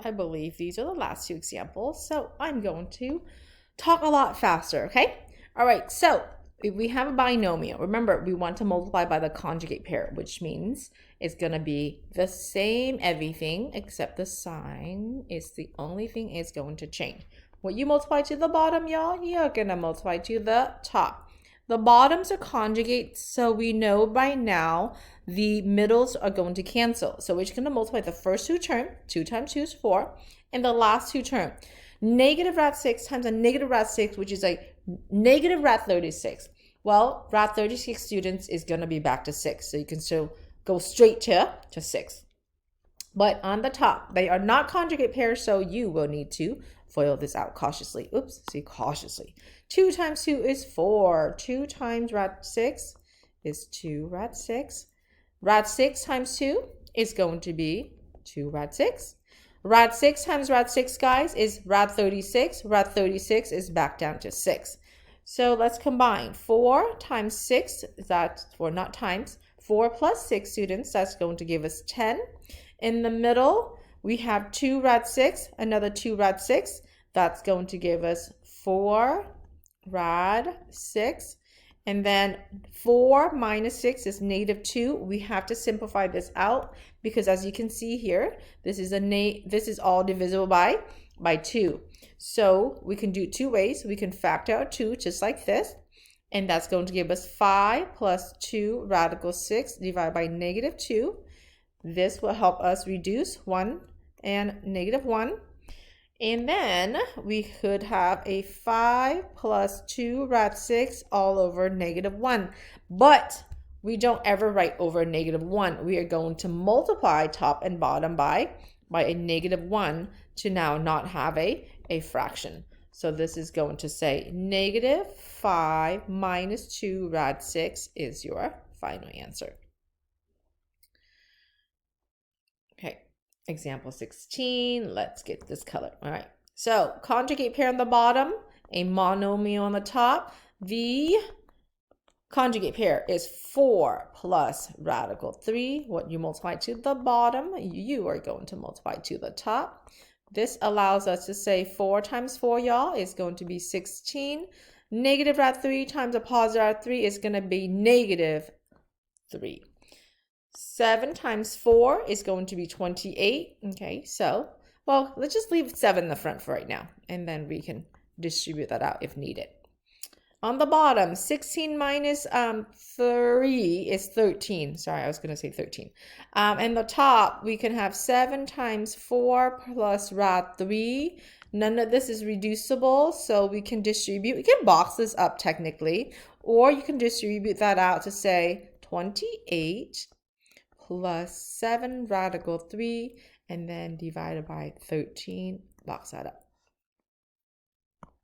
I believe these are the last two examples, so I'm going to talk a lot faster, okay? All right, so if we have a binomial, remember we want to multiply by the conjugate pair, which means it's going to be the same everything except the sign is the only thing is going to change. What you multiply to the bottom, y'all, you're going to multiply to the top. The bottoms are conjugates, so we know by now the middles are going to cancel. So we're just going to multiply the first two terms, 2 times 2 is 4, and the last two terms. Negative rad 6 times a negative rad 6, which is a negative rad 36. Well, rad 36 students is going to be back to 6, so you can still go straight to 6. But on the top, they are not conjugate pairs, so you will need to FOIL this out cautiously. Oops, see, cautiously. 2 times 2 is 4. 2 times rad 6 is 2 rad 6. Rad 6 times 2 is going to be 2 rad 6. Rad 6 times rad 6, guys, is rad 36. Rad 36 is back down to 6. So let's combine. 4 times 6, that's, or not times, 4 plus 6 students, that's going to give us 10. In the middle, we have 2 rad 6, another 2 rad 6. That's going to give us 4 rad 6. And then 4 minus 6 is negative 2. We have to simplify this out because as you can see here, this is all divisible by 2. So we can do it two ways. We can factor out 2 just like this. And that's going to give us 5 plus 2 radical 6 divided by negative 2. This will help us reduce 1 and negative 1. And then we could have a 5 plus 2 rad 6 all over negative 1. But we don't ever write over negative 1. We are going to multiply top and bottom by a negative 1 to now not have a fraction. So this is going to say negative 5 minus 2 rad 6 is your final answer. Okay, example 16, let's get this color. All right, so conjugate pair on the bottom, a monomial on the top. The conjugate pair is 4 plus radical 3. What you multiply to the bottom, you are going to multiply to the top. This allows us to say 4 times 4, y'all, is going to be 16. Negative rad 3 times a positive rad 3 is going to be negative 3. 7 times 4 is going to be 28. Okay, so, well, let's just leave 7 in the front for right now, and then we can distribute that out if needed. On the bottom, 16 minus 3 is 13. Sorry, I was going to say 13. And the top, we can have 7 times 4 plus rad 3. None of this is reducible, so we can distribute. We can box this up technically, or you can distribute that out to say 28 plus 7 radical 3, and then divided by 13, box that up.